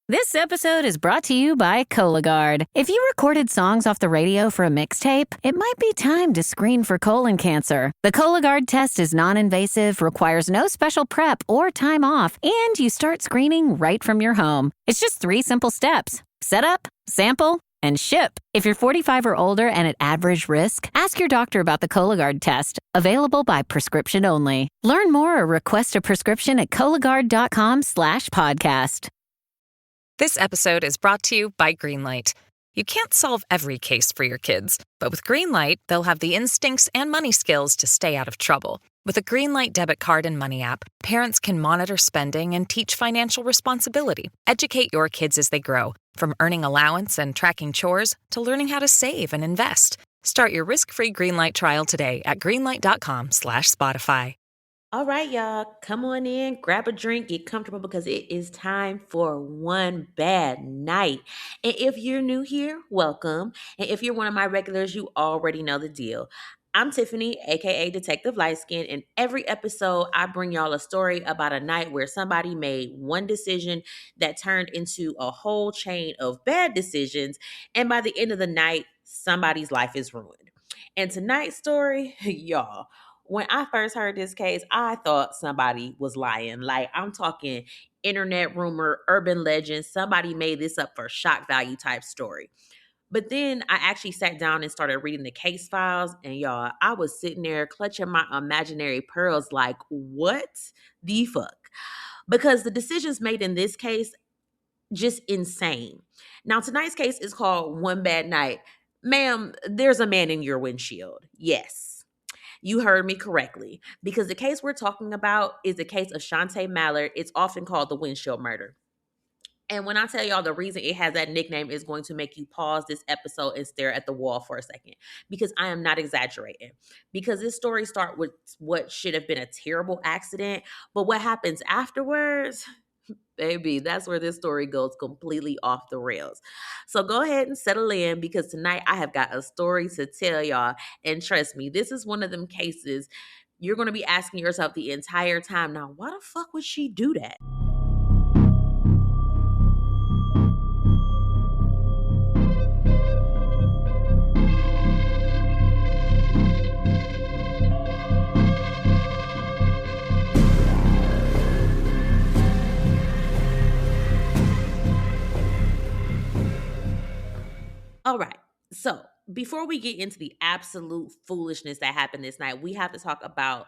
This episode is brought to you by Cologuard. If you recorded songs off the radio for a mixtape, it might be time to screen for colon cancer. The Cologuard test is non-invasive, requires no special prep or time off, and you start screening right from your home. It's just 3 simple steps. Set up, sample, and ship. If you're 45 or older and at average risk, ask your doctor about the Cologuard test. Available by prescription only. Learn more or request a prescription at Cologuard.com/podcast. This episode is brought to you by Greenlight. You can't solve every case for your kids, but with Greenlight, they'll have the instincts and money skills to stay out of trouble. With a Greenlight debit card and money app, parents can monitor spending and teach financial responsibility. Educate your kids as they grow, from earning allowance and tracking chores to learning how to save and invest. Start your risk-free Greenlight trial today at greenlight.com/Spotify. All right, y'all, come on in, grab a drink, get comfortable because it is time for One Bad Night. And if you're new here, welcome. And if you're one of my regulars, you already know the deal. I'm Tiffany, aka Detective Lightskin, and every episode I bring y'all a story about a night where somebody made one decision that turned into a whole chain of bad decisions, and by the end of the night, somebody's life is ruined. And tonight's story, y'all, when I first heard this case, I thought somebody was lying. Like, I'm talking internet rumor, urban legend. Somebody made this up for shock value type story. But then I actually sat down and started reading the case files. And y'all, I was sitting there clutching my imaginary pearls like, what the fuck? Because the decisions made in this case, just insane. Now, tonight's case is called One Bad Night. Ma'am, there's a man in your windshield. Yes. You heard me correctly, because the case we're talking about is the case of Shantae Mallard. It's often called the Windshield murder. And when I tell y'all the reason it has that nickname is going to make you pause this episode and stare at the wall for a second, because I am not exaggerating. Because this story starts with what should have been a terrible accident, but what happens afterwards, baby, that's where this story goes completely off the rails. So go ahead and settle in, because tonight I have got a story to tell y'all. And trust me, this is one of them cases you're going to be asking yourself the entire time, now, why the fuck would she do that? All right. So before we get into the absolute foolishness that happened this night, we have to talk about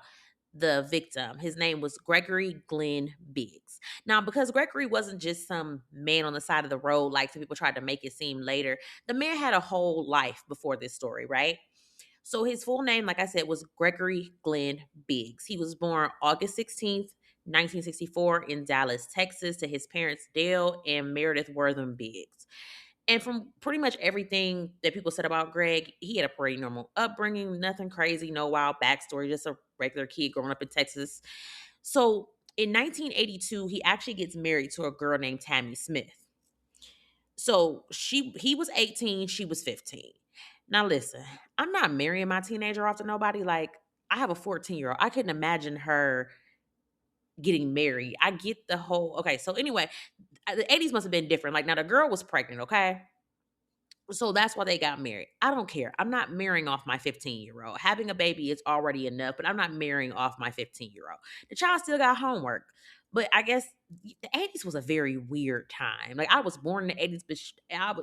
the victim. His name was Gregory Glenn Biggs. Now, because Gregory wasn't just some man on the side of the road like some people tried to make it seem later, the man had a whole life before this story, right? So his full name, like I said, was Gregory Glenn Biggs. He was born August 16th, 1964 in Dallas, Texas, to his parents Dale and Meredith Wortham Biggs. And from pretty much everything that people said about Greg, he had a pretty normal upbringing, nothing crazy, no wild backstory, just a regular kid growing up in Texas. So in 1982, he actually gets married to a girl named Tammy Smith. So he was 18, she was 15. Now listen, I'm not marrying my teenager off to nobody. Like, I have a 14-year-old. I couldn't imagine her getting married. I get the whole, okay, so anyway, the 80s must have been different. Like, now the girl was pregnant, okay? So that's why they got married. I don't care. I'm not marrying off my 15-year-old. Having a baby is already enough, but I'm not marrying off my 15-year-old. The child still got homework. But I guess the 80s was a very weird time. Like, I was born in the 80s, but I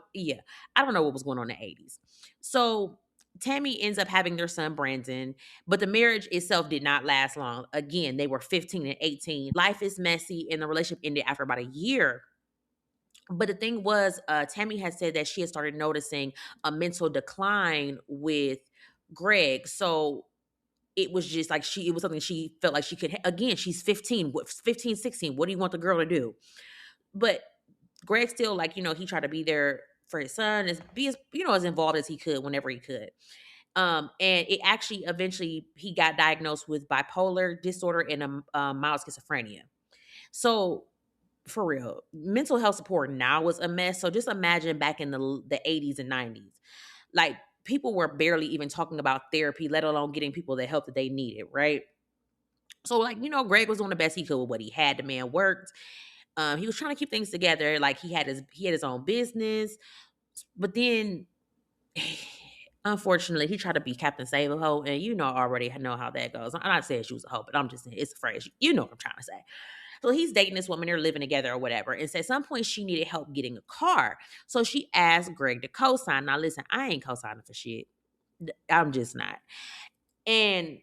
don't know what was going on in the 80s. So Tammy ends up having their son, Brandon, but the marriage itself did not last long. Again, they were 15 and 18. Life is messy, and the relationship ended after about a year. But the thing was, Tammy had said that she had started noticing a mental decline with Greg. So it was just like it was something she felt like she could, again, she's 15, 15, 16. What do you want the girl to do? But Greg still, like, he tried to be there for his son, be as, as involved as he could whenever he could. And it actually, eventually, he got diagnosed with bipolar disorder and mild schizophrenia. So, for real, mental health support now is a mess. So just imagine back in the 80s and 90s. Like, people were barely even talking about therapy, let alone getting people the help that they needed, right? So, like, Greg was doing the best he could with what he had. The man worked. He was trying to keep things together. Like he had his own business, but then unfortunately he tried to be Captain Save a Hoe, and already know how that goes. I'm not saying she was a hoe, but I'm just saying it's a phrase. You know what I'm trying to say. So he's dating this woman, they're living together or whatever. And so at some point she needed help getting a car. So she asked Greg to co-sign. Now listen, I ain't co-signing for shit. I'm just not. And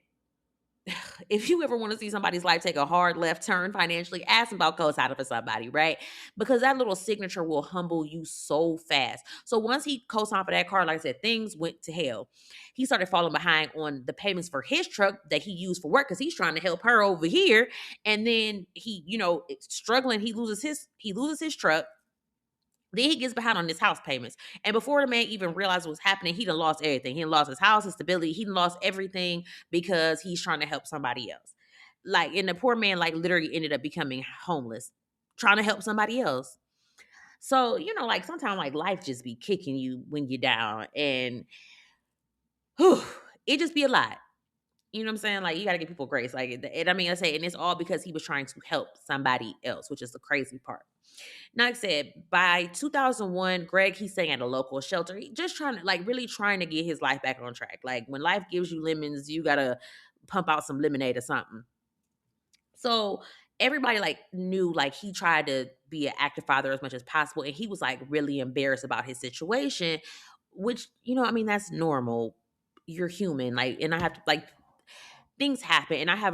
if you ever want to see somebody's life take a hard left turn financially, ask them about co-signing for somebody, right? Because that little signature will humble you so fast. So once he co-signed for that car, like I said, things went to hell. He started falling behind on the payments for his truck that he used for work because he's trying to help her over here. And then he, struggling, he loses his truck. Then he gets behind on his house payments. And before the man even realized what was happening, he done lost everything. He done lost his house, his stability. He done lost everything because he's trying to help somebody else. Like, and the poor man, like, literally ended up becoming homeless, trying to help somebody else. So, like, sometimes, like, life just be kicking you when you're down. And whew, it just be a lot. You know what I'm saying? Like, you got to give people grace. Like, and I mean, I say, and it's all because he was trying to help somebody else, which is the crazy part. Now, like I said, by 2001, Greg, he's staying at a local shelter. He just trying to, like, really trying to get his life back on track. Like, when life gives you lemons, you got to pump out some lemonade or something. So everybody, like, knew, like, he tried to be an active father as much as possible. And he was, like, really embarrassed about his situation, which, I mean, that's normal. You're human. Like, and I have to, like, things happen. And I have,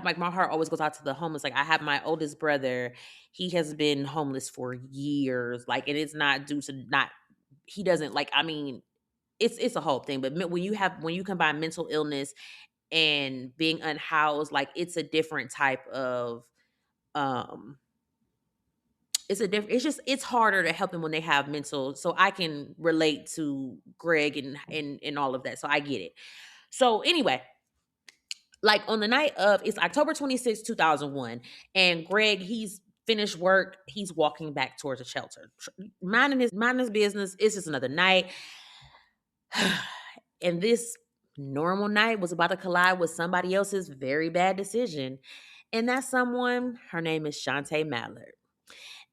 like, my heart always goes out to the homeless. Like, I have my oldest brother. He has been homeless for years. Like, and it's not due to not, he doesn't, like, I mean, it's a whole thing. But when you combine mental illness and being unhoused, like, it's a different type of, um, it's harder to help them when they have mental. So I can relate to Greg and all of that. So I get it. So anyway, like, on the night of, it's October 2001, and Greg, he's finished work, he's walking back towards the shelter, minding his business. It's just another night. And this normal night was about to collide with somebody else's very bad decision. And that someone, her name is Shantae Mallard.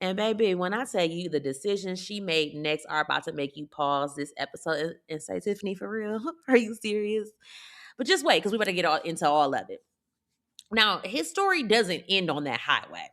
And baby, when I tell you the decisions she made next are about to make you pause this episode and say, Tiffany, for real? Are you serious? But just wait, because we better get into all of it. Now, his story doesn't end on that highway.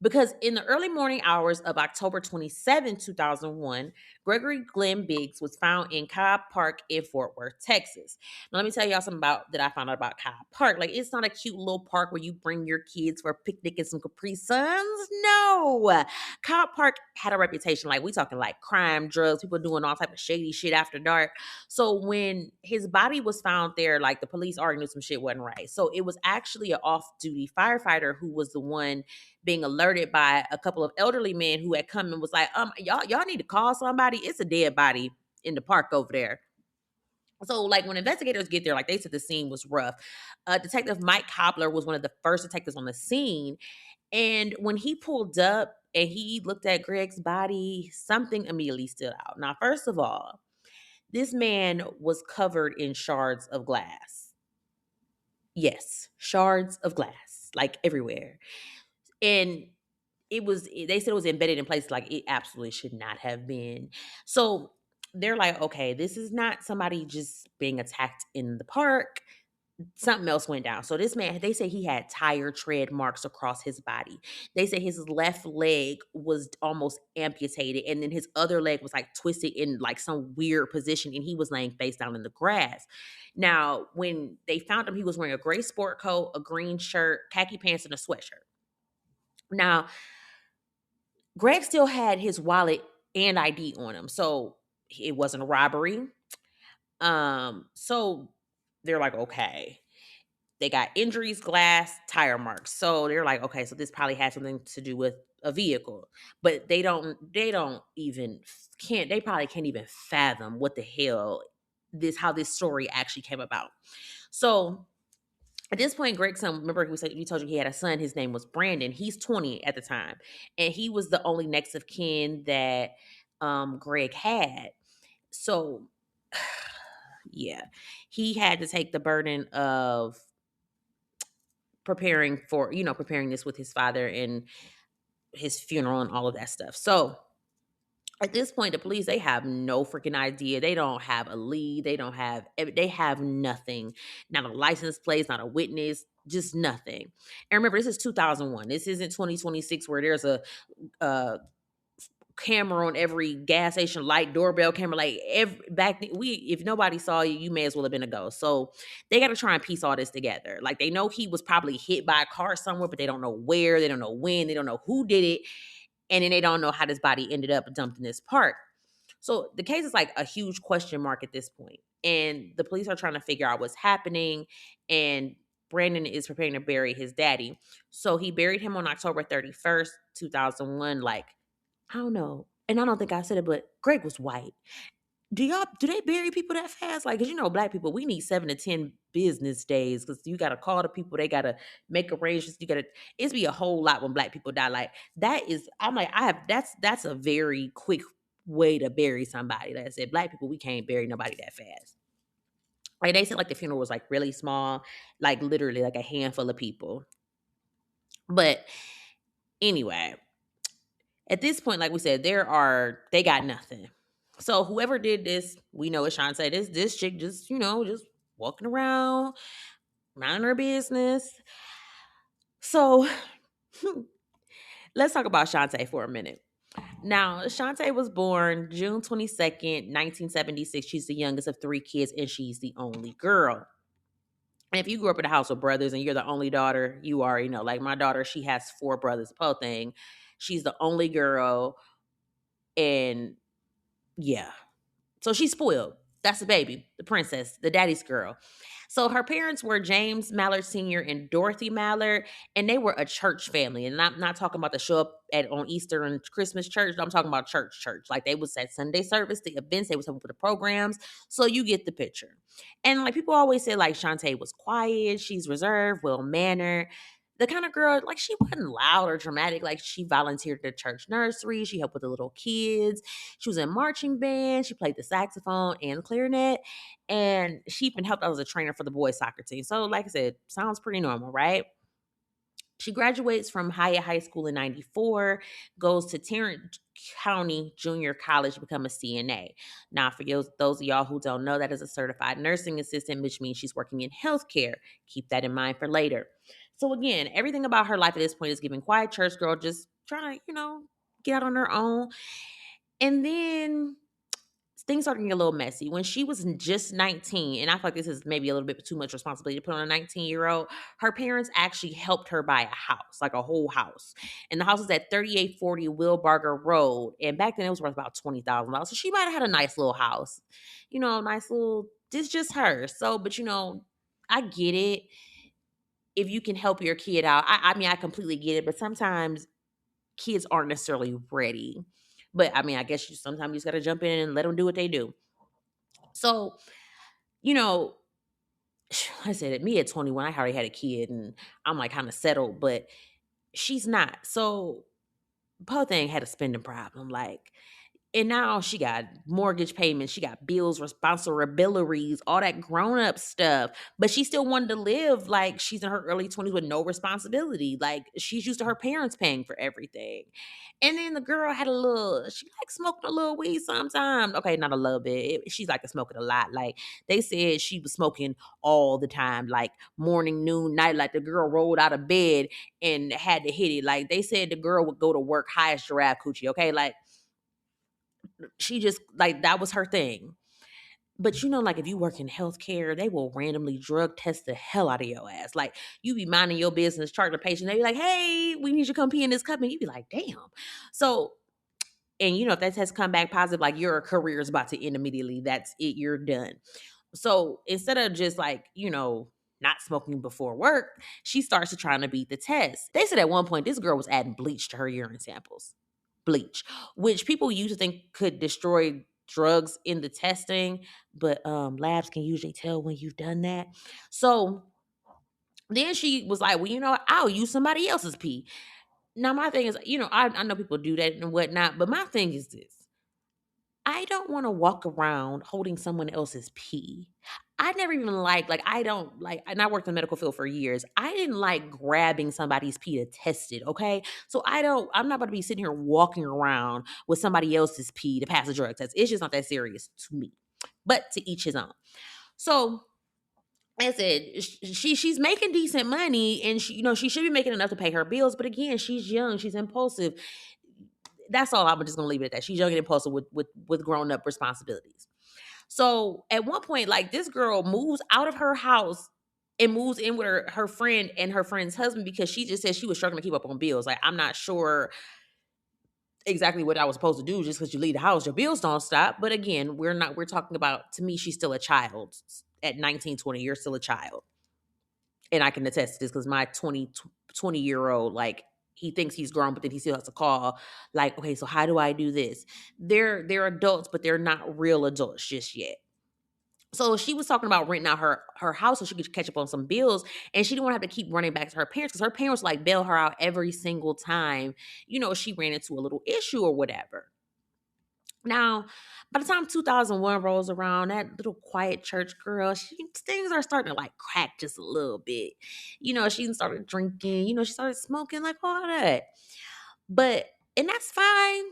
Because in the early morning hours of October 27, 2001, Gregory Glenn Biggs was found in Cobb Park in Fort Worth, Texas. Now, let me tell y'all something that I found out about Cobb Park. Like, it's not a cute little park where you bring your kids for a picnic and some Capri Suns. No. Cobb Park had a reputation. Like, we talking like crime, drugs, people doing all type of shady shit after dark. So when his body was found there, like, the police already knew some shit wasn't right. So it was actually an off-duty firefighter who was the one being alerted by a couple of elderly men who had come and was like, y'all need to call somebody. It's a dead body in the park over there. So, like, when investigators get there, like, they said the scene was rough. Detective Mike Hopler was one of the first detectives on the scene. And when he pulled up and he looked at Greg's body, something immediately stood out. Now, first of all, this man was covered in shards of glass. Yes, shards of glass, like, everywhere. And they said it was embedded in places like it absolutely should not have been. So they're like, okay, this is not somebody just being attacked in the park. Something else went down. So this man, they say he had tire tread marks across his body. They say his left leg was almost amputated, and then his other leg was, like, twisted in, like, some weird position, and he was laying face down in the grass. Now, when they found him, he was wearing a gray sport coat, a green shirt, khaki pants, and a sweatshirt. Now, Greg still had his wallet and ID on him, so it wasn't a robbery. So they're like, okay. They got injuries, glass, tire marks. So they're like, okay, so this probably had something to do with a vehicle. But they probably can't even fathom what the hell how this story actually came about. So at this point, Greg's son, remember we told you he had a son, his name was Brandon. He's 20 at the time. And he was the only next of kin that Greg had. So yeah, he had to take the burden of preparing this with his father and his funeral and all of that stuff. So at this point, the police, they have no freaking idea. They don't have a lead. They have nothing. Not a license plate, not a witness, just nothing. And remember, this is 2001. This isn't 2026 where there's a camera on every gas station, light, doorbell camera. Like if nobody saw you, you may as well have been a ghost. So they got to try and piece all this together. Like they know he was probably hit by a car somewhere, but they don't know where, they don't know when, they don't know who did it, and then they don't know how this body ended up dumped in this park. So the case is like a huge question mark at this point, and the police are trying to figure out what's happening. And Brandon is preparing to bury his daddy, so he buried him on October 31st, 2001. Like I don't know. And I don't think I said it, but Greg was white. Do they bury people that fast? Like, cause black people, we need 7 to 10 business days because you gotta call the people, they gotta make arrangements, it's be a whole lot when black people die. Like that is, I'm like, that's a very quick way to bury somebody. Like I said, black people, we can't bury nobody that fast. Like they said, like the funeral was like really small, like literally like a handful of people. But anyway, at this point, like we said, they got nothing. So whoever did this, we know, as Sean said, this chick just, just walking around, minding her business. So let's talk about Shantae for a minute. Now, Shantae was born June 22nd, 1976. She's the youngest of 3 kids, and she's the only girl. And if you grew up in a house with brothers and you're the only daughter, you already know. Like my daughter, she has 4 brothers, po thing. She's the only girl, and yeah. So she's spoiled. That's the baby, the princess, the daddy's girl. So her parents were James Mallard Sr. and Dorothy Mallard, and they were a church family. And I'm not talking about the show up on Easter and Christmas church. I'm talking about church. Like they was at Sunday service, the events, they was helping for the programs. So you get the picture. And like people always say, like Shantae was quiet, she's reserved, well-mannered. The kind of girl, like she wasn't loud or dramatic. Like she volunteered at the church nursery. She helped with the little kids. She was in marching band. She played the saxophone and clarinet. And she even helped out as a trainer for the boys soccer team. So like I said, sounds pretty normal, right? She graduates from Hyatt High School in 94, goes to Tarrant County Junior College to become a CNA. Now, for those of y'all who don't know, that is a certified nursing assistant, which means she's working in healthcare. Keep that in mind for later. So again, everything about her life at this point is giving quiet church girl, just trying to, get out on her own. And then things started getting a little messy. When she was just 19, and I feel like this is maybe a little bit too much responsibility to put on a 19-year-old, her parents actually helped her buy a house, like a whole house. And the house was at 3840 Wilbarger Road. And back then it was worth about $20,000. So she might have had a nice little house, this just her. So, but I get it. If you can help your kid out, I mean, I completely get it. But sometimes kids aren't necessarily ready. But I mean, I guess sometimes you just got to jump in and let them do what they do. So, I said at me at 21, I already had a kid and I'm like kind of settled, but she's not. So, poor thing had a spending problem. Like, and now she got mortgage payments, she got bills, responsibilities, all that grown up stuff. But she still wanted to live like she's in her early 20s with no responsibility. Like she's used to her parents paying for everything. And then the girl she like smoking a little weed sometimes. Okay, not a little bit. She's like smoking a lot. Like they said she was smoking all the time, like morning, noon, night. Like the girl rolled out of bed and had to hit it. Like they said the girl would go to work high as giraffe coochie. Okay, like she just like that was her thing. But like if you work in healthcare, they will randomly drug test the hell out of your ass. Like you be minding your business, charging a patient, they be like, "Hey, we need you to come pee in this cup," and you be like, "Damn." So, and if that test come back positive, like your career is about to end immediately. That's it. You're done. So instead of just like not smoking before work, she starts to trying to beat the test. They said at one point this girl was adding bleach to her urine samples. Bleach, which people used to think could destroy drugs in the testing, but labs can usually tell when you've done that. So then she was like, well, I'll use somebody else's pee. Now my thing is, I know people do that and whatnot, but my thing is this. I don't want to walk around holding someone else's pee. I never even I don't like, and I worked in the medical field for years. I didn't like grabbing somebody's pee to test it, okay? So I'm not about to be sitting here walking around with somebody else's pee to pass a drug test. It's just not that serious to me. But to each his own. So I said she's making decent money, and she should be making enough to pay her bills. But again, she's young, she's impulsive. That's all. I'm just gonna leave it at that. She's young and impulsive with grown up responsibilities. So at one point, like, this girl moves out of her house and moves in with her friend and her friend's husband because she just said she was struggling to keep up on bills. Like, I'm not sure exactly what I was supposed to do. Just because you leave the house, your bills don't stop. But again, we're talking about, to me, she's still a child. At 19, 20, you're still a child. And I can attest to this because my 20-year-old, like, he thinks he's grown, but then he still has to call, like, okay, so how do I do this? They're adults, but they're not real adults just yet. So she was talking about renting out her house so she could catch up on some bills, and she didn't want to have to keep running back to her parents because her parents like bail her out every single time, she ran into a little issue or whatever. Now, by the time 2001 rolls around, that little quiet church girl, things are starting to like crack just a little bit. She started drinking, she started smoking, like all that. But, and that's fine,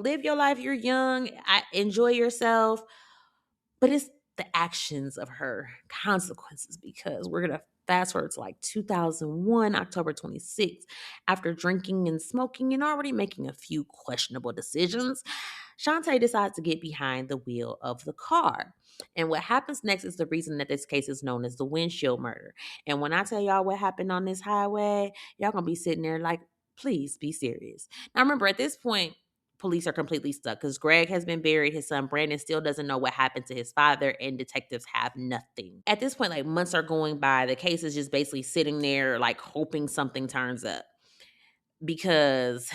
live your life. You're young, enjoy yourself. But it's the actions of her consequences, because we're going to fast forward to like 2001, October 26th. After drinking and smoking and already making a few questionable decisions, Shantae decides to get behind the wheel of the car. And what happens next is the reason that this case is known as the Windshield murder. And when I tell y'all what happened on this highway, y'all gonna be sitting there like, please be serious. Now remember, at this point, police are completely stuck because Greg has been buried. His son Brandon still doesn't know what happened to his father, and detectives have nothing. At this point, like, months are going by. The case is just basically sitting there, like, hoping something turns up. Because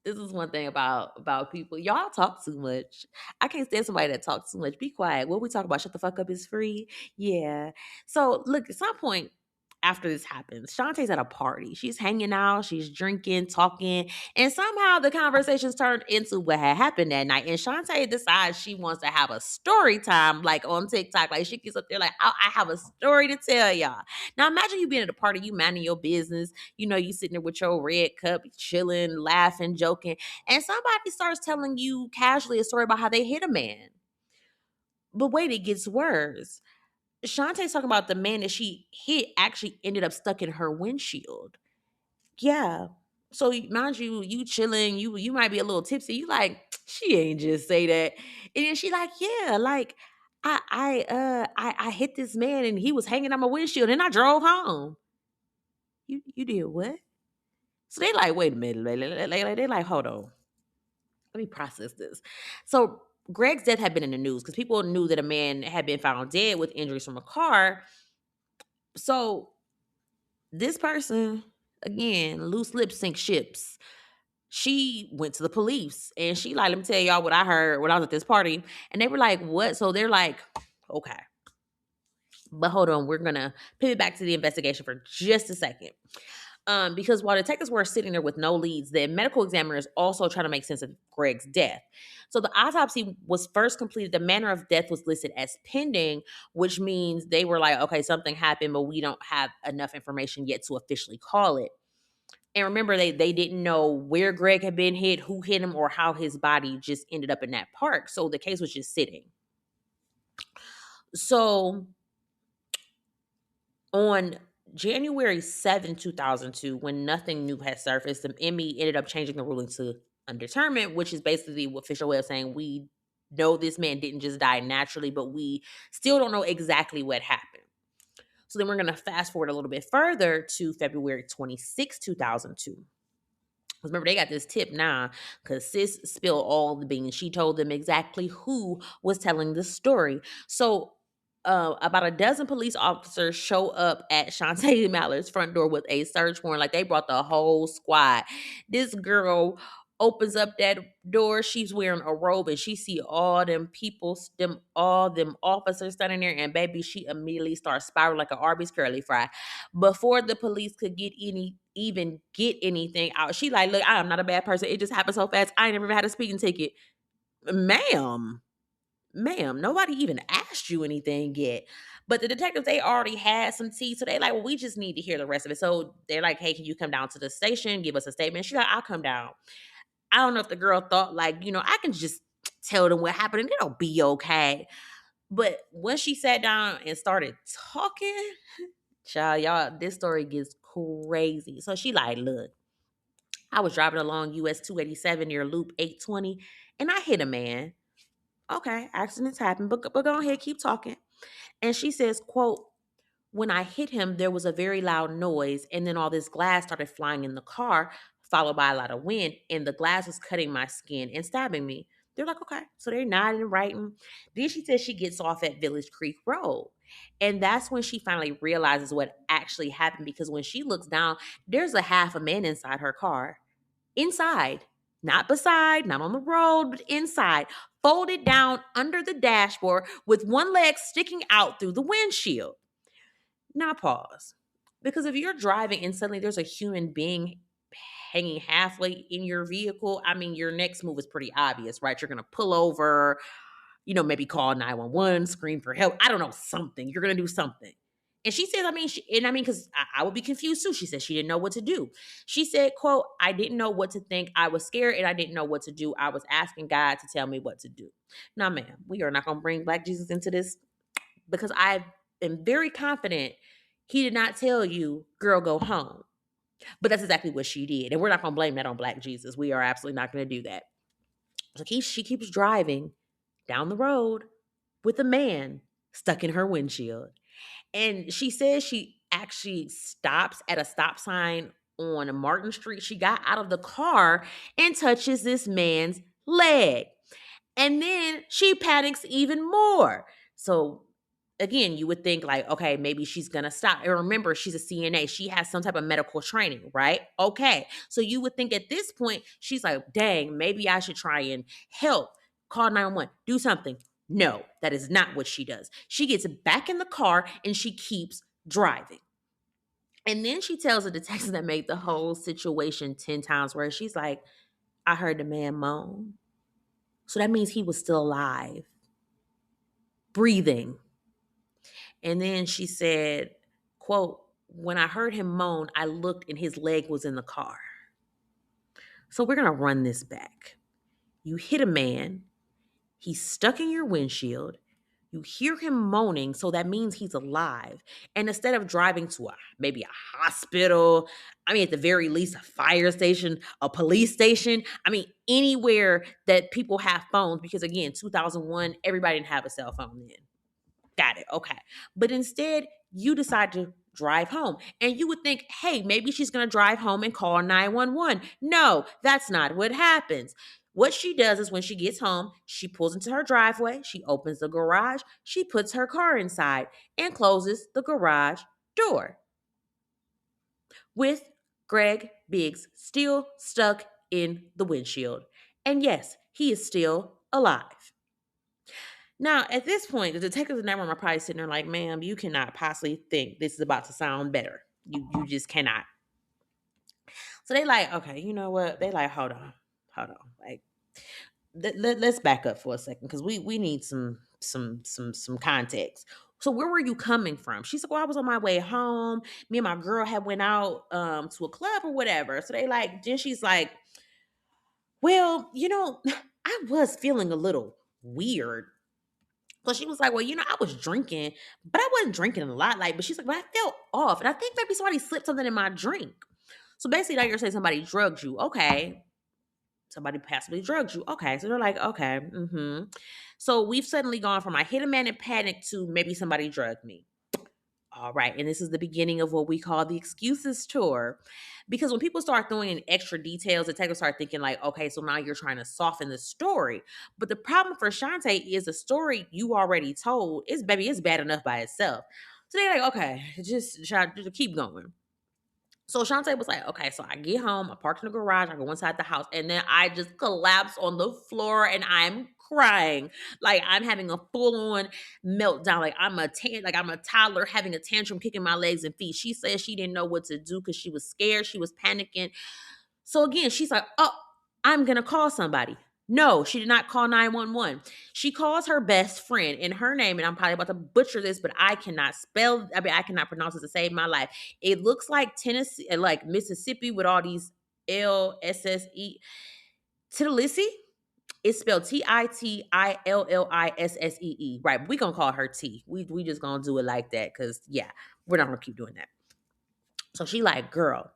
this is one thing about people. Y'all talk too much. I can't stand somebody that talks too much. Be quiet. What we talk about? Shut the fuck up is free. Yeah. So look, at some point after this happens, Shantae's at a party. She's hanging out, she's drinking, talking, and somehow the conversations turned into what had happened that night. And Shantae decides she wants to have a story time, like on TikTok. Like, she gets up there like, I have a story to tell y'all. Now imagine you being at a party, you minding your business, you sitting there with your red cup, chilling, laughing, joking, and somebody starts telling you casually a story about how they hit a man. But wait, it gets worse. Shantae's talking about the man that she hit actually ended up stuck in her windshield. Yeah. So mind you, you chilling, you might be a little tipsy. You like, she ain't just say that. And then she like, yeah, like, I hit this man and he was hanging on my windshield and I drove home. You did what? So they like, wait a minute. They like, hold on. Let me process this. So Greg's death had been in the news because people knew that a man had been found dead with injuries from a car. So this person, again, loose lips sink ships. She went to the police and she like, let me tell y'all what I heard when I was at this party. And they were like, what? So they're like, okay. But hold on, we're gonna pivot back to the investigation for just a second. Because while detectives were sitting there with no leads, the medical examiners also trying to make sense of Greg's death. So the autopsy was first completed. The manner of death was listed as pending, which means they were like, okay, something happened, but we don't have enough information yet to officially call it. And remember, they didn't know where Greg had been hit, who hit him, or how his body just ended up in that park. So the case was just sitting. So on January 7, 2002, when nothing new had surfaced, the ME ended up changing the ruling to undetermined, which is basically the official way of saying we know this man didn't just die naturally, but we still don't know exactly what happened. So then we're going to fast forward a little bit further to February 26, 2002. Remember, they got this tip now because sis spilled all the beans. She told them exactly who was telling the story. So about a dozen police officers show up at Shantae Mallard's front door with a search warrant. Like, they brought the whole squad. This girl opens up that door. She's wearing a robe and she see all them people, all them officers standing there, and baby, she immediately starts spiraling like an Arby's curly fry. Before the police could even get anything out, she like, look, I am not a bad person. It just happened so fast. I ain't never had a speeding ticket. ma'am, nobody even asked you anything yet. But the detectives, they already had some tea. So they like, well, we just need to hear the rest of it. So they're like, hey, can you come down to the station, give us a statement? She's like, I'll come down. I don't know if the girl thought like, I can just tell them what happened and it'll be okay. But when she sat down and started talking, child, y'all, this story gets crazy. So she like, look, I was driving along US 287 near Loop 820 and I hit a man. Okay, accidents happen, but go ahead, keep talking. And she says, quote, when I hit him, there was a very loud noise, and then all this glass started flying in the car, followed by a lot of wind, and the glass was cutting my skin and stabbing me. They're like, okay. So they're nodding and writing. Then she says she gets off at Village Creek Road. And that's when she finally realizes what actually happened because when she looks down, there's a half a man inside her car. Inside, not beside, not on the road, but inside, folded down under the dashboard with one leg sticking out through the windshield. Now pause. Because if you're driving and suddenly there's a human being hanging halfway in your vehicle, I mean, your next move is pretty obvious, right? You're going to pull over, maybe call 911, scream for help. I don't know, something. You're going to do something. And she says, because I would be confused too. She said she didn't know what to do. She said, quote, I didn't know what to think. I was scared and I didn't know what to do. I was asking God to tell me what to do. Now, ma'am, we are not going to bring Black Jesus into this because I am very confident he did not tell you, girl, go home. But that's exactly what she did. And we're not going to blame that on Black Jesus. We are absolutely not going to do that. So she keeps driving down the road with a man stuck in her windshield. And she says she actually stops at a stop sign on Martin Street. She got out of the car and touches this man's leg. And then she panics even more. So again, you would think like, okay, maybe she's going to stop. And remember, she's a CNA. She has some type of medical training, right? Okay. So you would think at this point, she's like, dang, maybe I should try and help. Call 911. Do something. No, that is not what she does. She gets back in the car and she keeps driving. And then she tells the detective that made the whole situation 10 times worse. She's like, I heard the man moan. So that means he was still alive, breathing. And then she said, quote, when I heard him moan, I looked and his leg was in the car. So we're going to run this back. You hit a man. He's stuck in your windshield. You hear him moaning, so that means he's alive. And instead of driving to maybe a hospital, at the very least, a fire station, a police station, anywhere that people have phones, because again, 2001, everybody didn't have a cell phone then. Got it. Okay. But instead, you decide to drive home. And you would think, hey, maybe she's going to drive home and call 911. No, that's not what happens. What she does is when she gets home, she pulls into her driveway, she opens the garage, she puts her car inside and closes the garage door. With Greg Biggs still stuck in the windshield. And yes, he is still alive. Now, at this point, the detectives in that room are probably sitting there like, ma'am, you cannot possibly think this is about to sound better. You just cannot. So they like, okay, you know what? They like, hold on. Like, let's back up for a second because we need some context. So where were you coming from? She said, well, I was on my way home. Me and my girl had went out to a club or whatever. So they like, then she's like, well, I was feeling a little weird. So she was like, well, I was drinking, but I wasn't drinking a lot. But she's like, but I felt off. And I think maybe somebody slipped something in my drink. So basically, now you're saying somebody drugged you. Okay. Somebody possibly drugged you. Okay. So they're like, okay. So we've suddenly gone from I hit a man in panic to maybe somebody drugged me. All right. And this is the beginning of what we call the excuses tour. Because when people start throwing in extra details, detectives start thinking like, okay, so now you're trying to soften the story. But the problem for Shantae is the story you already told is bad enough by itself. So they're like, okay, just keep going. So Shantae was like, okay, so I get home, I park in the garage, I go inside the house, and then I just collapse on the floor and I'm crying. Like I'm having a full-on meltdown. Like I'm a toddler having a tantrum, kicking my legs and feet. She said she didn't know what to do because she was scared, she was panicking. So again, she's like, oh, I'm gonna call somebody. No, she did not call 911. She calls her best friend in her name, and I'm probably about to butcher this, but I cannot I cannot pronounce it to save my life. It looks like Tennessee, like Mississippi with all these LSSE. Tbilisi. It's spelled Titillissee. Right. We gonna call her T. We just gonna do it like that because yeah, we're not gonna keep doing that. So she like, girl,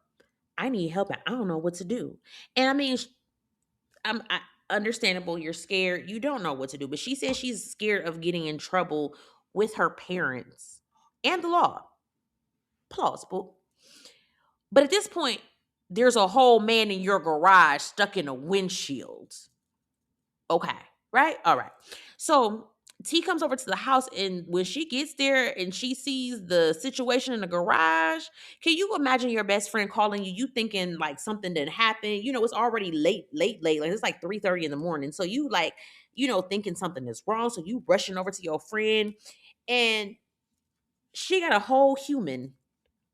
I need help and I don't know what to do. And I mean, understandable. You're scared. You don't know what to do. But she says she's scared of getting in trouble with her parents and the law. Plausible. But at this point, there's a whole man in your garage stuck in a windshield. Okay. Right? All right. So T comes over to the house, and when she gets there and she sees the situation in the garage, can you imagine your best friend calling you? You thinking like something didn't happen. You know, it's already late. Like it's like 3:30 in the morning. So you like, thinking something is wrong. So you rushing over to your friend, and she got a whole human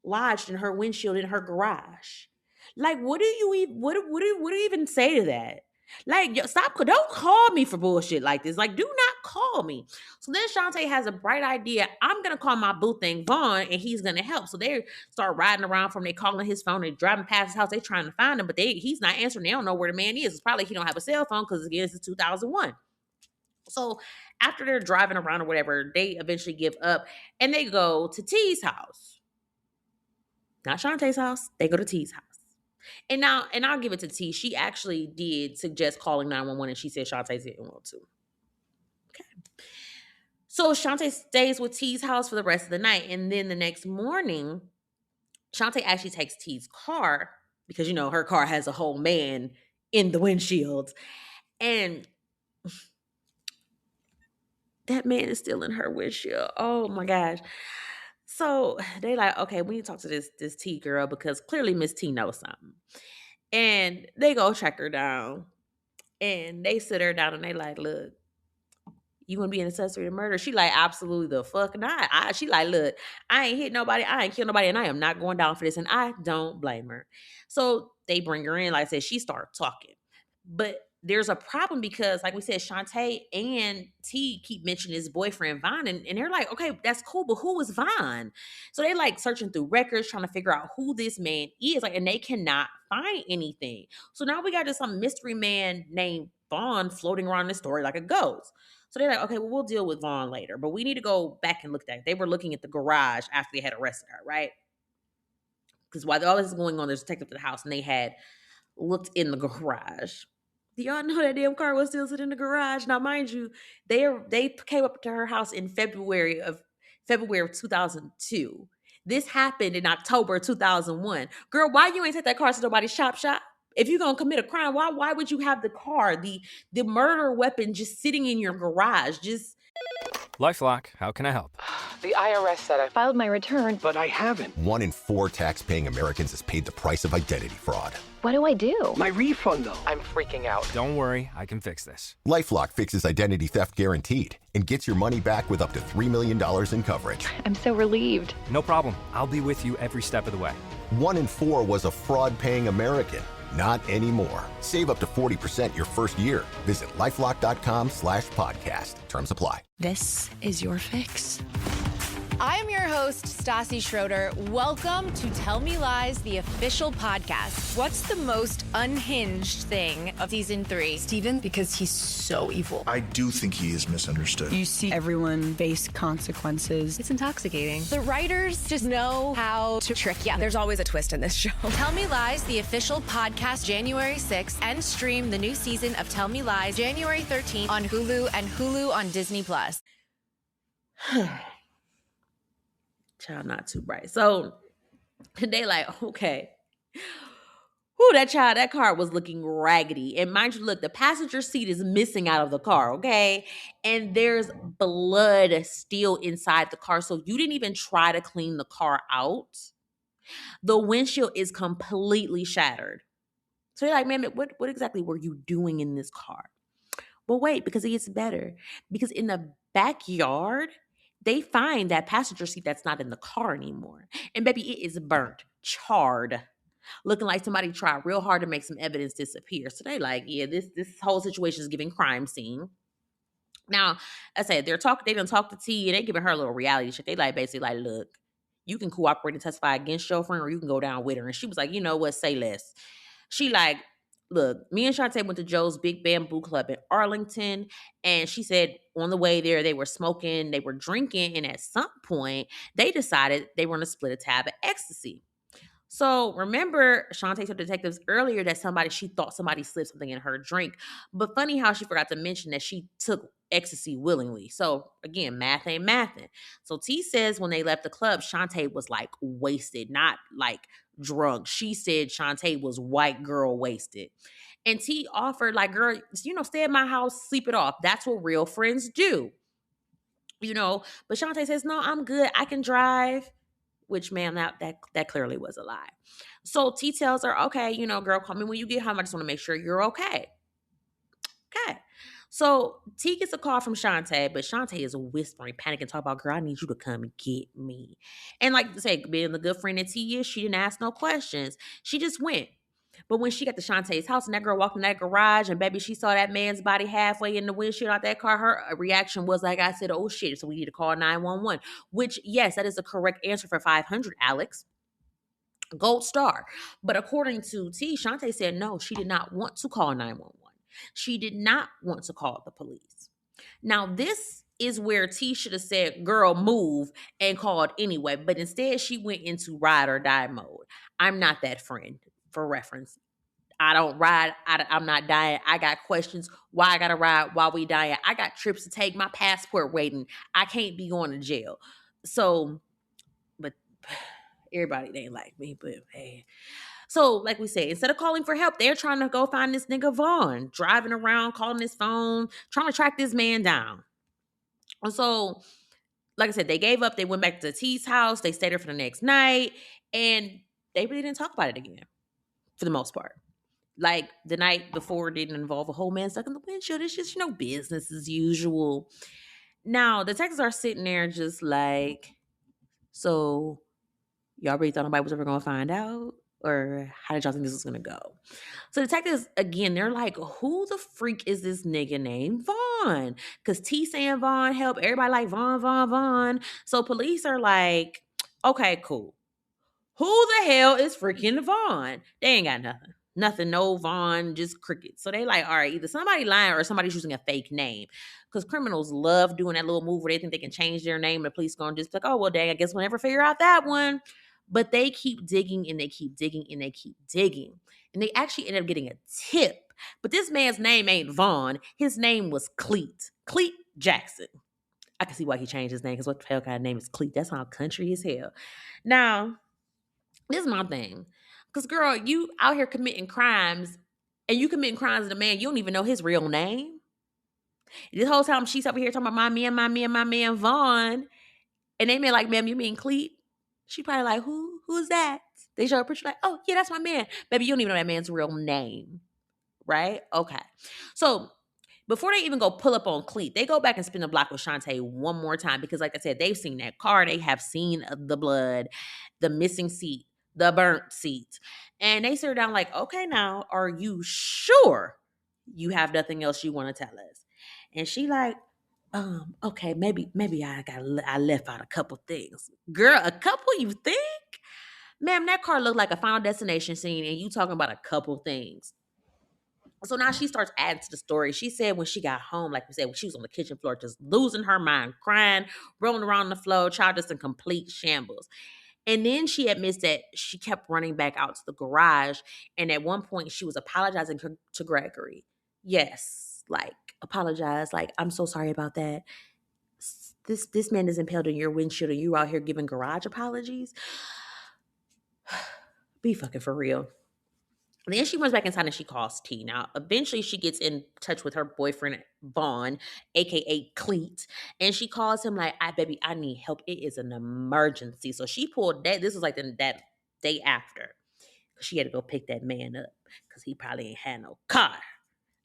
lodged in her windshield in her garage. Like, what do you even what do you even say to that? Like, stop! Don't call me for bullshit like this. Like, do not call me. So then Shantae has a bright idea. I'm gonna call my boo thing Vaughn, and he's gonna help. So they start riding around from they calling his phone. They driving past his house. They trying to find him, but he's not answering. They don't know where the man is. It's probably he don't have a cell phone because again, this is 2001. So after they're driving around or whatever, they eventually give up and they go to T's house. Not Shantae's house. They go to T's house. And I'll give it to T. She actually did suggest calling 911 and she said Shantae didn't want to. Okay. So Shantae stays with T's house for the rest of the night. And then the next morning, Shantae actually takes T's car because, her car has a whole man in the windshield. And that man is still in her windshield. Oh my gosh. So they like, okay, we need to talk to this T girl because clearly Miss T knows something. And they go track her down. And they sit her down and they like, look, you want to be an accessory to murder? She like, absolutely the fuck not. She like, look, I ain't hit nobody. I ain't killed nobody. And I am not going down for this. And I don't blame her. So they bring her in. Like I said, she started talking. But there's a problem because, like we said, Shantae and T keep mentioning his boyfriend, Vaughn. And they're like, okay, that's cool. But who is Vaughn? So they like searching through records, trying to figure out who this man is. Like, and they cannot find anything. So now we got just some mystery man named Vaughn floating around this story like a ghost. So they're like, okay, well, we'll deal with Vaughn later. But we need to go back and look at that. They were looking at the garage after they had arrested her, right? Because while all this is going on, there's a detective at the house, and they had looked in the garage. Do y'all know that damn car was still sitting in the garage? Now, mind you, they came up to her house in February of 2002. This happened in October 2001. Girl, why you ain't take that car to nobody's shop? If you're gonna commit a crime, why would you have the car, the murder weapon just sitting in your garage? Just LifeLock, how can I help? The IRS said I filed my return, but I haven't. 1 in 4 tax-paying Americans has paid the price of identity fraud. What do I do? My refund, though. I'm freaking out. Don't worry, I can fix this. LifeLock fixes identity theft guaranteed and gets your money back with up to $3 million in coverage. I'm so relieved. No problem. I'll be with you every step of the way. 1 in 4 was a fraud-paying American. Not anymore. Save up to 40% your first year. Visit LifeLock.com/podcast. Terms apply. This is your fix. I am your host, Stassi Schroeder. Welcome to Tell Me Lies, the official podcast. What's the most unhinged thing of season 3? Steven, because he's so evil. I do think he is misunderstood. You see everyone face consequences. It's intoxicating. The writers just know how to trick you. There's always a twist in this show. Tell Me Lies, the official podcast, January 6th, and stream the new season of Tell Me Lies, January 13th on Hulu and Hulu on Disney+. Child not too bright. So they like, okay. Who that car was looking raggedy. And mind you, look, the passenger seat is missing out of the car, okay? And there's blood still inside the car. So you didn't even try to clean the car out. The windshield is completely shattered. So you're like, man, what exactly were you doing in this car? Well, wait, because it gets better. Because in the backyard, they find that passenger seat that's not in the car anymore. And baby, it is burnt, charred. looking like somebody tried real hard to make some evidence disappear. So they like, yeah, this whole situation is giving crime scene. Now, I said they done talk to T and they giving her a little reality check. They like basically like, look, you can cooperate and testify against your friend, or you can go down with her. And she was like, you know what, say less. She like, look, me and Shantae went to Joe's Big Bamboo Club in Arlington, and she said on the way there they were smoking, they were drinking, and at some point they decided they were going to split a tab of ecstasy. So remember, Shantae told detectives earlier that she thought somebody slipped something in her drink. But funny how she forgot to mention that she took ecstasy willingly. So again, math ain't mathin'. So T says when they left the club, Shantae was like wasted, not like drunk. She said Shantae was white girl wasted. And T offered, like, girl, stay at my house, sleep it off. That's what real friends do. But Shantae says, no, I'm good. I can drive. Which, man, that clearly was a lie. So T tells her, okay, girl, call me when you get home. I just want to make sure you're okay. Okay. So T gets a call from Shantae, but Shantae is whispering, panicking, talking about, girl, I need you to come get me. And like I say, being the good friend that T is, she didn't ask no questions. She just went. But when she got to Shantae's house and that girl walked in that garage and baby, she saw that man's body halfway in the windshield out that car, her reaction was like, I said, oh shit, so we need to call 911. Which, yes, that is the correct answer for 500, Alex. Gold star. But according to T, Shantae said no, she did not want to call 911. She did not want to call the police. Now, this is where T should have said, girl, move, and called anyway. But instead, she went into ride or die mode. I'm not that friend, for reference. I don't ride. I'm not dying. I got questions. Why I got to ride while we dying? I got trips to take. My passport waiting. I can't be going to jail. So, but everybody didn't like me, but hey. So, like we said, instead of calling for help, they're trying to go find this nigga Vaughn, driving around, calling his phone, trying to track this man down. And so, like I said, they gave up. They went back to T's house. They stayed there for the next night, and they really didn't talk about it again, for the most part. Like the night before didn't involve a whole man stuck in the windshield. It's just, business as usual. Now, detectives are sitting there just like, so y'all really thought nobody was ever going to find out? Or how did y'all think this was going to go? So detectives, again, they're like, who the freak is this nigga named Vaughn? Because T saying Vaughn help. Everybody like Vaughn, Vaughn, Vaughn. So police are like, okay, cool. Who the hell is freaking Vaughn? They ain't got nothing. Nothing, no Vaughn, just crickets. So they like, all right, either somebody lying or somebody's using a fake name. Because criminals love doing that little move where they think they can change their name. The police going to just be like, oh, well, dang, I guess we'll never figure out that one. But they keep digging and they keep digging and they keep digging. And they actually end up getting a tip. But this man's name ain't Vaughn. His name was Cleet. Cleet Jackson. I can see why he changed his name, because what the hell kind of name is Cleet? That sounds country as hell. Now, this is my thing. Because, girl, you out here committing crimes, and you committing crimes to a man, you don't even know his real name. This whole time she's over here talking about my man, Vaughn. And they mean like, ma'am, you mean Cleet? She probably like, who's that? They show a picture like, oh, yeah, that's my man. Baby, you don't even know that man's real name. Right? Okay. So before they even go pull up on Cleet, they go back and spin the block with Shantae one more time because, like I said, they've seen that car. They have seen the blood, the missing seat, the burnt seat. And they sit her down like, okay, now, are you sure you have nothing else you want to tell us? And she like, okay, maybe I left out a couple things. Girl, a couple, you think? Ma'am, that car looked like a Final Destination scene, and you talking about a couple things. So now she starts adding to the story. She said when she got home, like we said, when she was on the kitchen floor, just losing her mind, crying, rolling around the floor, child just in complete shambles. And then she admits that she kept running back out to the garage. And at one point, she was apologizing to Gregory. Yes, like, apologize. Like, I'm so sorry about that. This man is impaled in your windshield and you out here giving garage apologies? Be fucking for real. Then she runs back inside and she calls T. Now, eventually she gets in touch with her boyfriend, Vaughn, a.k.a. Cleet. And she calls him like, baby, I need help. It is an emergency. So she pulled that. This was like that day after. She had to go pick that man up because he probably ain't had no car.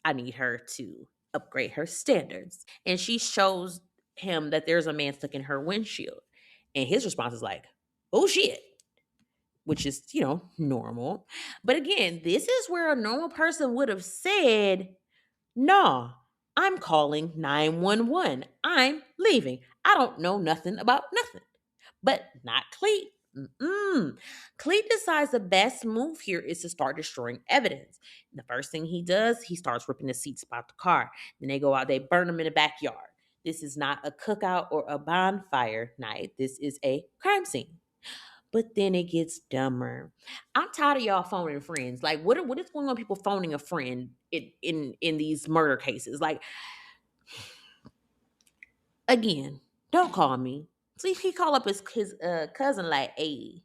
I need her to upgrade her standards. And she shows him that there's a man stuck in her windshield. And his response is like, oh, shit. which is, normal. But again, this is where a normal person would have said, "No, I'm calling 911. I'm leaving. I don't know nothing about nothing." But not Cleet. Cleet decides the best move here is to start destroying evidence. The first thing he does, he starts ripping the seats about the car. Then they go out, they burn them in the backyard. This is not a cookout or a bonfire night. This is a crime scene. But then it gets dumber. I'm tired of y'all phoning friends. Like, what is going on? People phoning a friend in these murder cases. Like, again, don't call me. See, he call up his cousin like, "Hey,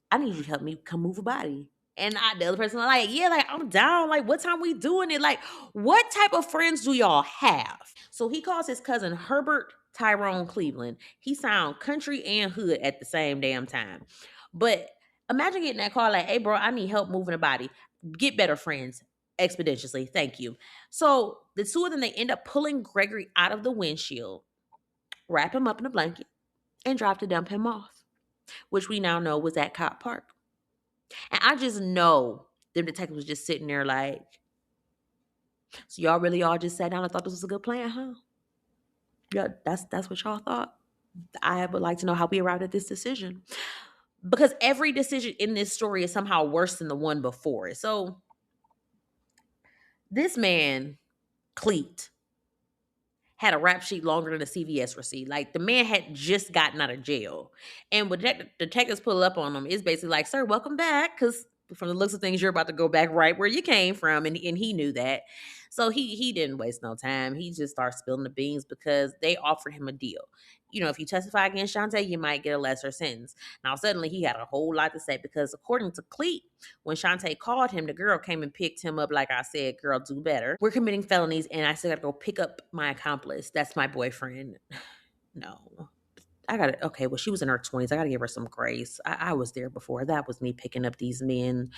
I need you to help me come move a body." And the other person like, "Yeah, like I'm down. Like, what time we doing it? Like, what type of friends do y'all have?" So he calls his cousin Herbert Tyrone Cleveland. He sound country and hood at the same damn time. But imagine getting that call like, "Hey, bro, I need help moving a body. Get better friends expeditiously. Thank you." So the two of them, they end up pulling Gregory out of the windshield, wrap him up in a blanket, and drive to dump him off, which we now know was at Cop Park. And I just know them detectives was just sitting there like, "So y'all really all just sat down and thought this was a good plan, huh? Yeah, that's what y'all thought." I would like to know how we arrived at this decision. Because every decision in this story is somehow worse than the one before it. So this man, Cleet, had a rap sheet longer than a CVS receipt. Like, the man had just gotten out of jail. And when detectives pull up on him, it's basically like, "Sir, welcome back." Because from the looks of things, you're about to go back right where you came from. And he knew that. So he didn't waste no time. He just started spilling the beans because they offered him a deal. If you testify against Shantae, you might get a lesser sentence. Now, suddenly he had a whole lot to say because according to Cleet, when Shantae called him, the girl came and picked him up. Like I said, "Girl, do better. We're committing felonies and I still got to go pick up my accomplice. That's my boyfriend." No. Okay, well, she was in her 20s. I got to give her some grace. I was there before. That was me picking up these men.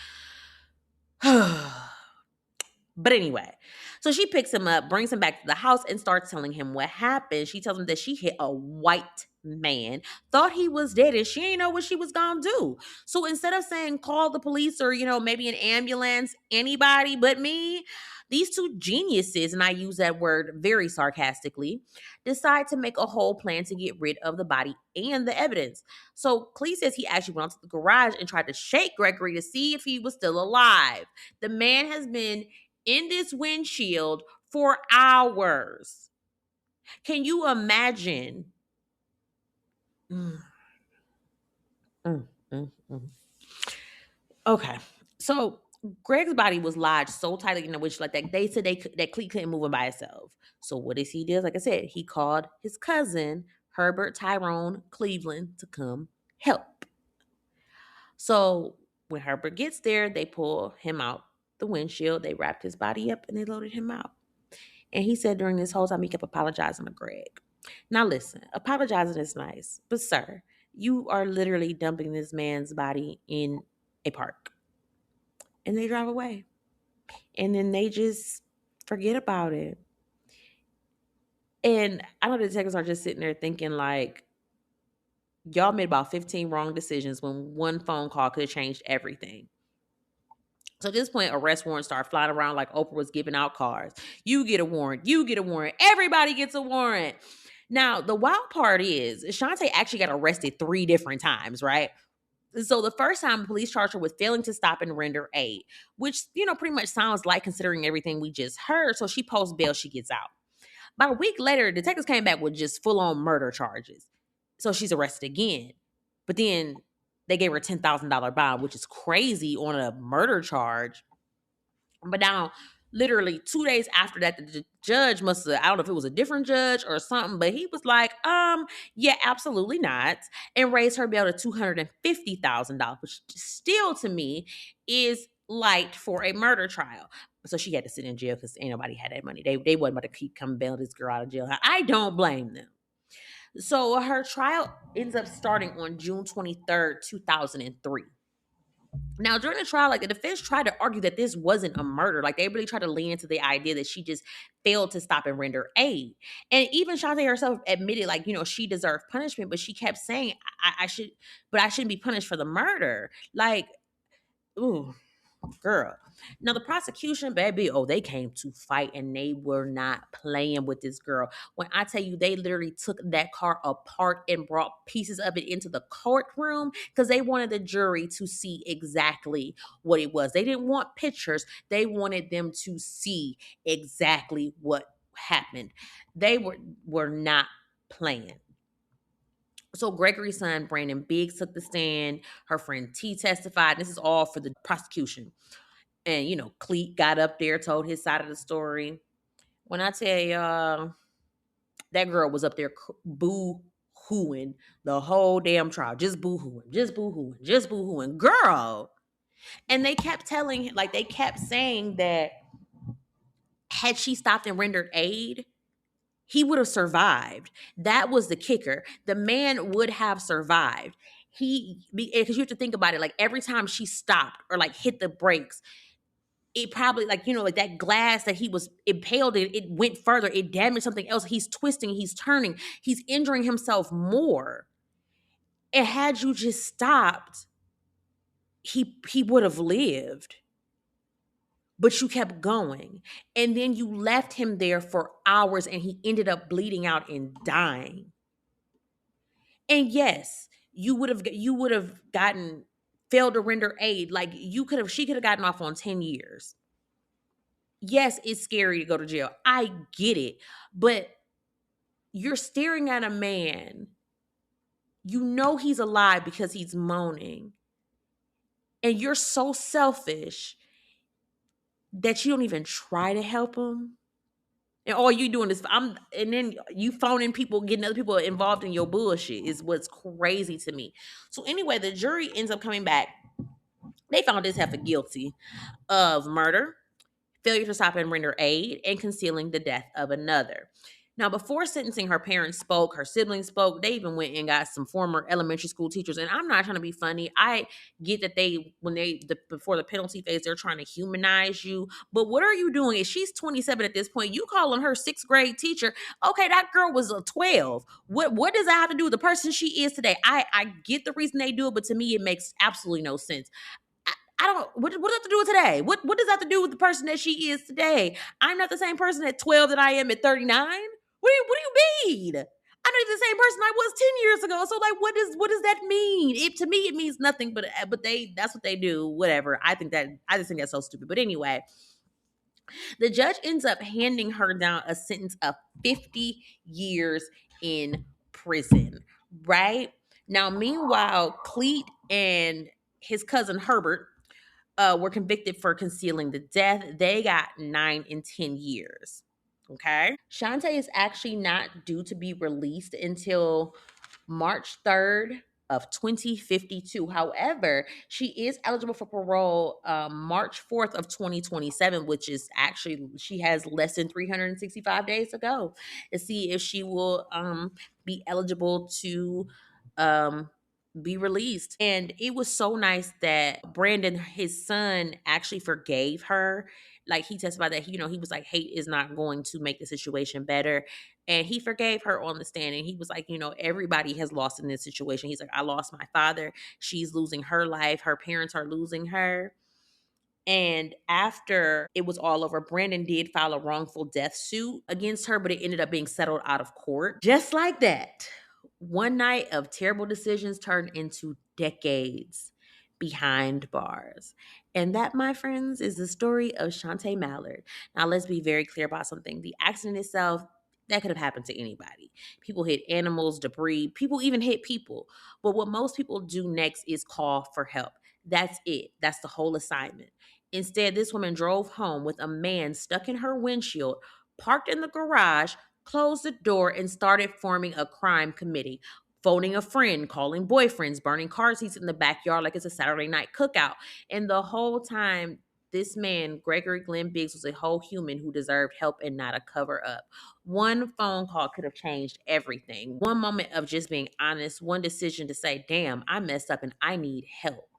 But anyway, so she picks him up, brings him back to the house, and starts telling him what happened. She tells him that she hit a white man, thought he was dead, and she didn't know what she was gonna do. So instead of saying call the police or, maybe an ambulance, anybody but me, these two geniuses, and I use that word very sarcastically, decide to make a whole plan to get rid of the body and the evidence. So Clee says he actually went out to the garage and tried to shake Gregory to see if he was still alive. The man has been in this windshield for hours. Can you imagine? Okay. So Greg's body was lodged so tightly in the windshield like that. They said that Cleet couldn't move him by himself. So what does he do? Like I said, he called his cousin, Herbert Tyrone Cleveland, to come help. So when Herbert gets there, they pull him out the windshield. They wrapped his body up and they loaded him out. And he said during this whole time, he kept apologizing to Greg. Now listen, apologizing is nice, but sir, you are literally dumping this man's body in a park. And they drive away. And then they just forget about it. And I know the detectives are just sitting there thinking like, y'all made about 15 wrong decisions when one phone call could have changed everything. So at this point, arrest warrants start flying around like Oprah was giving out cars. You get a warrant. You get a warrant. Everybody gets a warrant. Now, the wild part is Shantae actually got arrested 3 different times, right? So the first time, the police charged her with failing to stop and render aid, which, pretty much sounds like considering everything we just heard. So she posts bail, she gets out. About a week later, detectives came back with just full-on murder charges. So she's arrested again. But then they gave her a $10,000 bond, which is crazy on a murder charge. But now, literally 2 days after that, the judge must have, I don't know if it was a different judge or something, but he was like, yeah, absolutely not. And raised her bail to $250,000, which still to me is light for a murder trial. So she had to sit in jail because ain't nobody had that money. They wasn't about to keep coming bail this girl out of jail. I don't blame them. So her trial ends up starting on June 23rd, 2003. Now, during the trial, like the defense tried to argue that this wasn't a murder. Like they really tried to lean into the idea that she just failed to stop and render aid. And even Shantae herself admitted, like, she deserved punishment, but she kept saying, I should, but I shouldn't be punished for the murder. Like, ooh, girl. Now the prosecution, baby, they came to fight and they were not playing with this girl. When I tell you, they literally took that car apart and brought pieces of it into the courtroom because they wanted the jury to see exactly what it was. They didn't want pictures. They wanted them to see exactly what happened. They were not playing. So Gregory's son, Brandon Biggs, took the stand. Her friend T testified. This is all for the prosecution. And, Cleet got up there, told his side of the story. When I tell y'all, that girl was up there boo-hooing the whole damn trial. Just boo-hooing, just boo-hooing, just boo-hooing. Girl. And they kept saying that had she stopped and rendered aid, he would have survived. That was the kicker. The man would have survived. Because you have to think about it, like every time she stopped or like hit the brakes, it probably like that glass that he was impaled in, it went further, it damaged something else. He's twisting, he's turning, he's injuring himself more. And had you just stopped, he would have lived. But you kept going. And then you left him there for hours and he ended up bleeding out and dying. And yes, you would have gotten failed to render aid. Like she could have gotten off on 10 years. Yes, it's scary to go to jail. I get it. But you're staring at a man. You know he's alive because he's moaning. And you're so selfish that you don't even try to help him. And all you doing is and then you phoning people, getting other people involved in your bullshit is what's crazy to me. So anyway, the jury ends up coming back. They found this heifer guilty of murder, failure to stop and render aid, and concealing the death of another. Now, before sentencing, her parents spoke, her siblings spoke. They even went and got some former elementary school teachers. And I'm not trying to be funny. I get that before the penalty phase, they're trying to humanize you. But what are you doing? If she's 27 at this point, you calling her sixth grade teacher. Okay, that girl was a 12. What does that have to do with the person she is today? I get the reason they do it, but to me, it makes absolutely no sense. I don't. What does that have to do with today? What does that have to do with the person that she is today? I'm not the same person at 12 that I am at 39. What do you mean? I'm not even the same person I was 10 years ago. So like, what does that mean? To me, it means nothing. But that's what they do. Whatever. I just think that's so stupid. But anyway, the judge ends up handing her down a sentence of 50 years in prison. Right now, meanwhile, Cleet and his cousin Herbert were convicted for concealing the death. They got 9 and 10 years. Okay. Shantae is actually not due to be released until March 3rd of 2052. However, she is eligible for parole March 4th of 2027, which is actually, she has less than 365 days to go to see if she will be eligible to be released. And it was so nice that Brandon, his son, actually forgave her. Like he testified that he was like, hate is not going to make the situation better. And he forgave her on the stand. And he was like, everybody has lost in this situation. He's like, I lost my father. She's losing her life. Her parents are losing her. And after it was all over, Brandon did file a wrongful death suit against her, but it ended up being settled out of court. Just like that, one night of terrible decisions turned into decades behind bars. And that, my friends, is the story of Shantae Mallard. Now, let's be very clear about something. The accident itself, that could have happened to anybody. People hit animals, debris, people even hit people. But what most people do next is call for help. That's it. That's the whole assignment. Instead, this woman drove home with a man stuck in her windshield, parked in the garage, closed the door, and started forming a crime committee. Phoning a friend, calling boyfriends, burning car seats in the backyard like it's a Saturday night cookout. And the whole time, this man, Gregory Glenn Biggs, was a whole human who deserved help and not a cover up. One phone call could have changed everything. One moment of just being honest, one decision to say, damn, I messed up and I need help.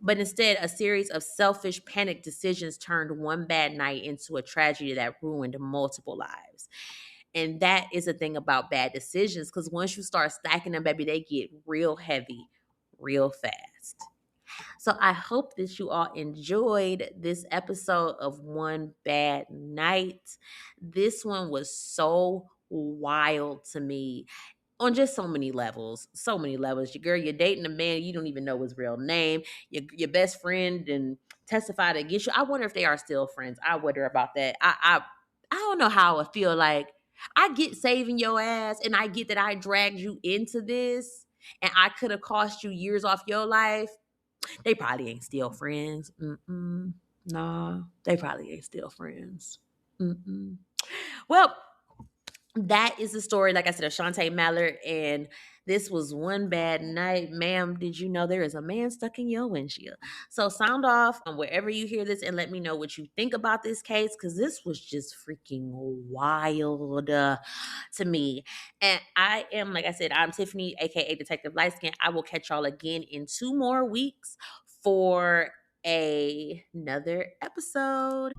But instead, a series of selfish, panicked decisions turned one bad night into a tragedy that ruined multiple lives. And that is the thing about bad decisions, because once you start stacking them, baby, they get real heavy real fast. So I hope that you all enjoyed this episode of One Bad Night. This one was so wild to me on just so many levels. So many levels. Your girl, you're dating a man, you don't even know his real name. Your best friend and testified against you. I wonder if they are still friends. I wonder about that. I don't know how I feel like. I get saving your ass, and I get that I dragged you into this, and I could have cost you years off your life. They probably ain't still friends. Nah, they probably ain't still friends. Well, that is the story, like I said, of Shantae Mallard. And this was One Bad Night. Ma'am, did you know there is a man stuck in your windshield? So sound off on wherever you hear this and let me know what you think about this case, because this was just freaking wild to me. And I am, like I said, I'm Tiffany, aka Detective Lightskin. I will catch y'all again in 2 more weeks for another episode.